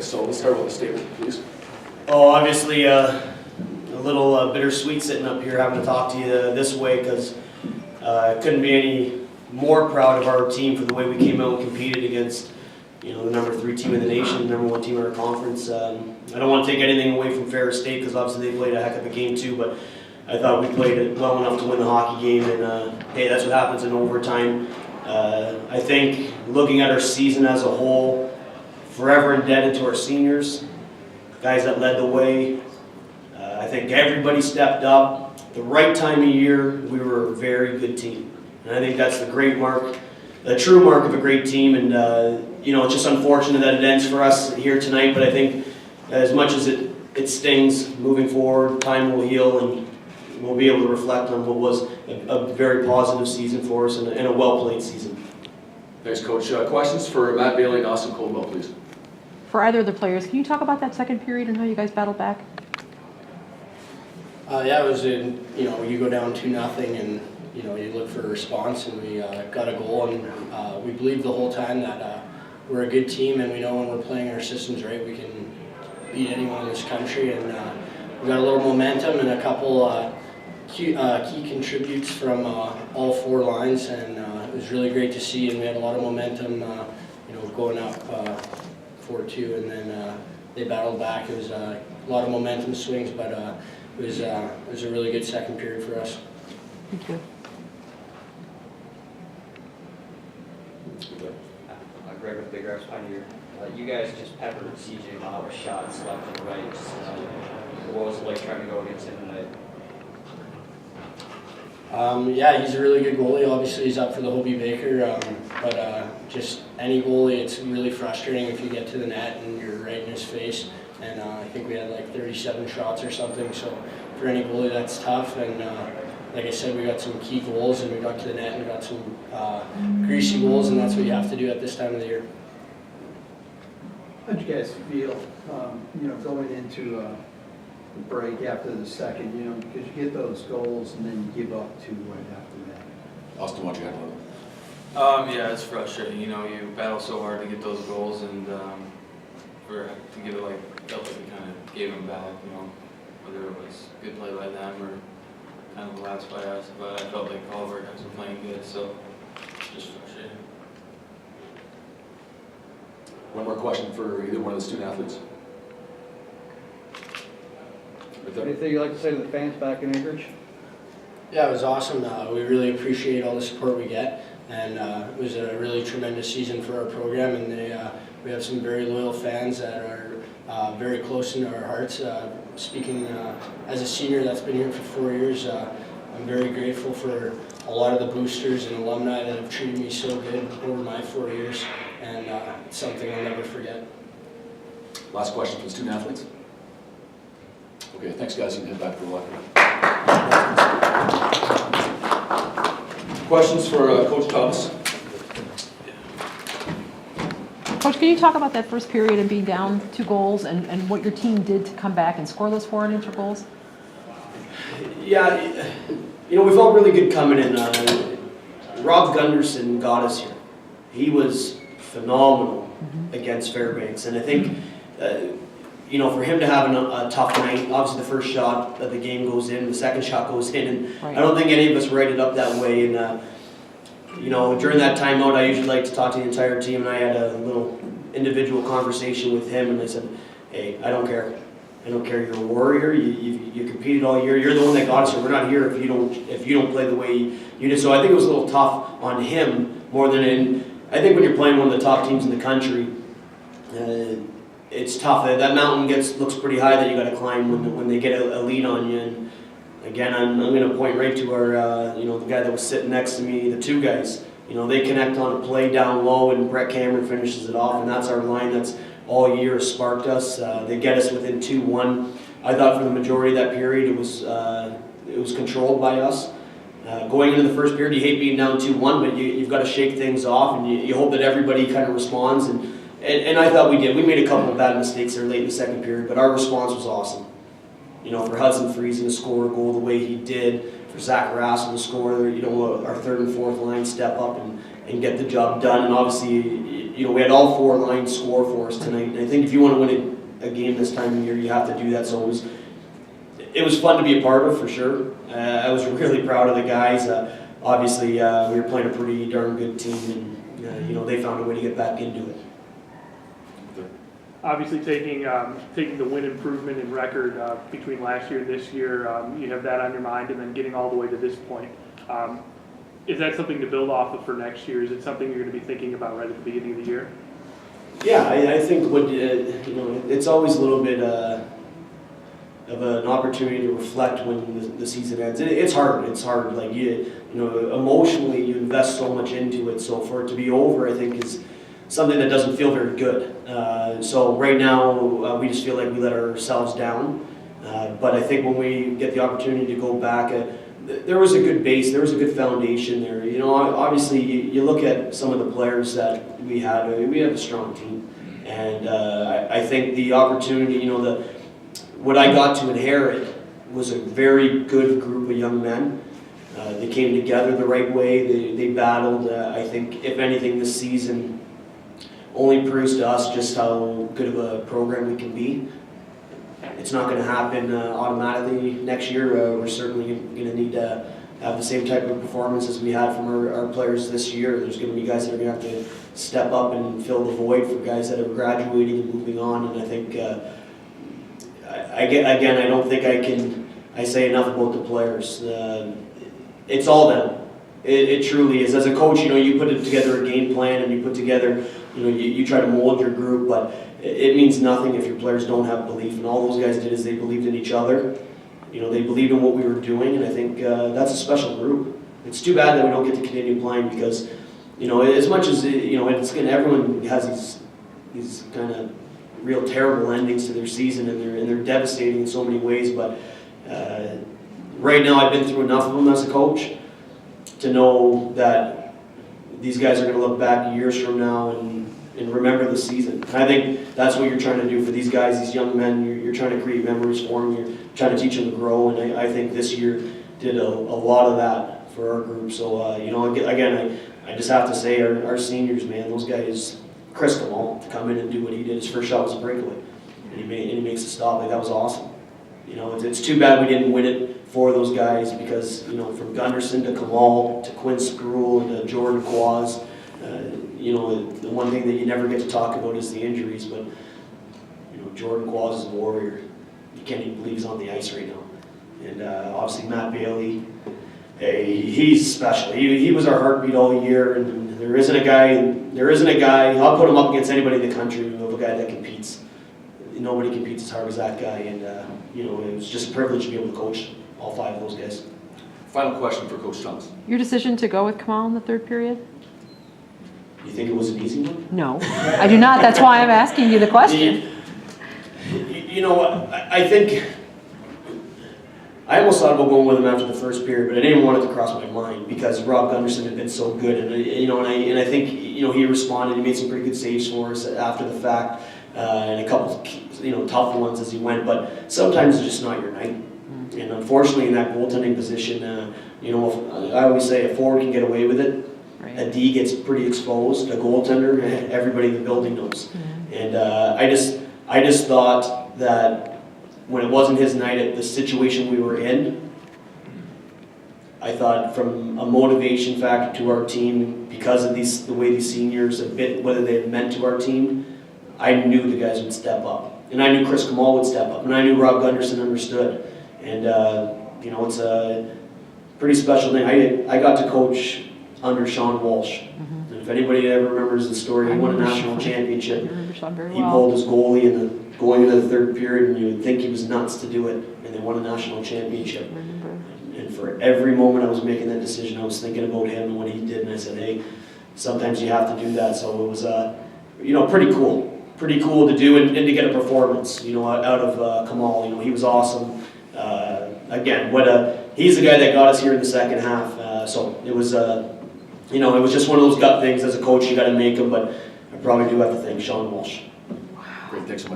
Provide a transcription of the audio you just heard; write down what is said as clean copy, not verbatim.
So let's start with a statement, please. Oh, obviously a little bittersweet sitting up here having to talk to you this way because I couldn't be any more proud of our team for the way we came out and competed against, the number 3 team in the nation, the number 1 team in our conference. I don't want to take anything away from Ferris State because obviously they played a heck of a game too, but I thought we played it well enough to win the hockey game, and hey, that's what happens in overtime. I think looking at our season as a whole, forever indebted to our seniors, guys that led the way. I think everybody stepped up. The right time of year, we were a very good team. And I think that's the great mark, the true mark of a great team. And, it's just unfortunate that it ends for us here tonight, but I think as much as it stings moving forward, time will heal and we'll be able to reflect on what was a very positive season for us and a well-played season. Thanks, Coach. Questions for Matt Bailey and Austin Coldwell, please. For either of the players, can you talk about that second period and how you guys battled back? Yeah, it was you go down 2-0 and, you look for a response, and we got a goal, and we believed the whole time that we're a good team, and we know when we're playing our systems right, we can beat anyone in this country, and we got a little momentum and a couple key contributes from all 4 lines, and it was really great to see, and we had a lot of momentum, going up 4-2, and then they battled back. It was a lot of momentum swings, but it was a really good second period for us. Thank you. Greg with Big Raps Pioneer. You guys just peppered CJ Mott with shots left and right. What was it like trying to go against him tonight? Yeah, he's a really good goalie. Obviously, he's up for the Hobie Baker, but just any goalie, it's really frustrating if you get to the net and you're right in his face. And I think we had like 37 shots or something. So for any goalie, that's tough. And like I said, we got some key goals, and we got to the net and we got some greasy goals, and that's what you have to do at this time of the year. How'd you guys feel, going into the break after the second, because you get those goals and then you give up 2 right after that? Austin, why don't you handle it? Yeah, it's frustrating. You battle so hard to get those goals, and to get it felt like we kind of gave them back. Whether it was good play by them or kind of the last by us, but I felt like all of our guys were playing good, so just frustrating. One more question for either one of the student athletes. Anything you'd like to say to the fans back in Anchorage? Yeah, it was awesome. We really appreciate all the support we get, and it was a really tremendous season for our program, and we have some very loyal fans that are very close into our hearts. Speaking as a senior that's been here for 4 years, I'm very grateful for a lot of the boosters and alumni that have treated me so good over my 4 years, and it's something I'll never forget. Last question for the student athletes. Okay, thanks guys, you can head back for luck. Questions for Coach Thomas? Coach, can you talk about that first period and being down 2 goals and what your team did to come back and score those 4 unanswered goals? Yeah, we felt really good coming in. Rob Gunderson got us here. He was phenomenal against Fairbanks, and I think, for him to have a tough night, obviously the first shot of the game goes in, the second shot goes in, and Right. I don't think any of us write it up that way. And during that timeout, I usually like to talk to the entire team, and I had a little individual conversation with him, and I said, hey, I don't care. I don't care. You're a warrior. You competed all year. You're the one that got us here. We're not here if you don't play the way you did. So I think it was a little tough on him more than I think when you're playing one of the top teams in the country, it's tough. That mountain looks pretty high that you got to climb when they get a lead on you. And again, I'm going to point right to our the guy that was sitting next to me, the 2 guys. They connect on a play down low, and Brett Cameron finishes it off, and that's our line that's all year sparked us. They get us within 2-1. I thought for the majority of that period it was controlled by us. Going into the first period, you hate being down 2-1, but you've got to shake things off, and you hope that everybody kind of responds. And I thought we did. We made a couple of bad mistakes there late in the second period, but our response was awesome. For Hudson Friesen to score a goal the way he did, for Zach Rassel to score, our 3rd and 4th line step up and get the job done. And obviously, we had all 4 lines score for us tonight. And I think if you want to win a game this time of year, you have to do that. So it was fun to be a part of, for sure. I was really proud of the guys. Obviously, we were playing a pretty darn good team, and they found a way to get back into it. Obviously, taking the win improvement in record between last year and this year, you have that on your mind, and then getting all the way to this point. Is that something to build off of for next year? Is it something you're going to be thinking about right at the beginning of the year? Yeah, I think it's always a little bit of an opportunity to reflect when the season ends. It's hard. It's hard. Like emotionally, you invest so much into it. So for it to be over, I think is something that doesn't feel very good. So right now, we just feel like we let ourselves down. But I think when we get the opportunity to go back, there was a good base, there was a good foundation there. Obviously, you look at some of the players that we had a strong team. And I think the opportunity, what I got to inherit was a very good group of young men. They came together the right way, they battled. I think, if anything, this season only proves to us just how good of a program we can be. It's not going to happen automatically next year. We're certainly going to need to have the same type of performance as we had from our players this year. There's going to be guys that are going to have to step up and fill the void for guys that are graduating and moving on. And I think, I don't think I say enough about the players. It's all them. It truly is. As a coach, you put together a game plan and you put together, you try to mold your group, but it means nothing if your players don't have belief. And all those guys did is they believed in each other. They believed in what we were doing, and I think that's a special group. It's too bad that we don't get to continue playing because, as much as everyone has these kind of real terrible endings to their season, and they're devastating in so many ways. But right now, I've been through enough of them as a coach to know that these guys are going to look back years from now and remember the season. And I think that's what you're trying to do for these guys, these young men. You're trying to create memories for them. You're trying to teach them to grow. And I think this year did a lot of that for our group. So, again, I just have to say our seniors, man, those guys, Chris Coldwell, to come in and do what he did. His first shot was a breakaway. And he makes a stop. Like, that was awesome. It's too bad we didn't win it for those guys because, from Gunderson to Kamal to Quinn Spruill and to Jordan Quaz, the one thing that you never get to talk about is the injuries, but, Jordan Quaz is a warrior. You can't even believe he's on the ice right now. And obviously Matt Bailey, he's special. He was our heartbeat all year, and there isn't a guy, I'll put him up against anybody in the country, of a guy that competes. Nobody competes as hard as that guy, and it was just a privilege to be able to coach all 5 of those guys. Final question for Coach Thomas. Your decision to go with Kamal in the third period? You think it was an easy one? No, I do not. That's why I'm asking you the question. I think I almost thought about going with him after the first period, but I didn't want it to cross my mind because Rob Gunderson had been so good, and I think he responded. He made some pretty good saves for us after the fact, and a couple tough ones as he went. But sometimes it's just not your night, and unfortunately in that goaltending position, I always say a forward can get away with it. Right. A D gets pretty exposed. A goaltender, everybody in the building knows. And I just thought that when it wasn't his night at the situation we were in, I thought from a motivation factor to our team, because of the way these seniors have been, whether they had meant to our team, I knew the guys would step up. And I knew Chris Kamal would step up. And I knew Rob Gunderson understood. And, it's a pretty special thing. I got to coach under Sean Walsh. And if anybody ever remembers the story, he won a national championship. I remember Sean very He well. pulled his goalie going into the third period, and you would think he was nuts to do it, and they won a national championship. I remember. And for every moment I was making that decision, I was thinking about him and what he did, and I said, hey, sometimes you have to do that. So it was, pretty cool to do and to get a performance, out of Kamal. He was awesome. He's the guy that got us here in the second half. So it was, it was just one of those gut things. As a coach, you got to make them, but I probably do have to thank Sean Walsh. Great, thanks so much.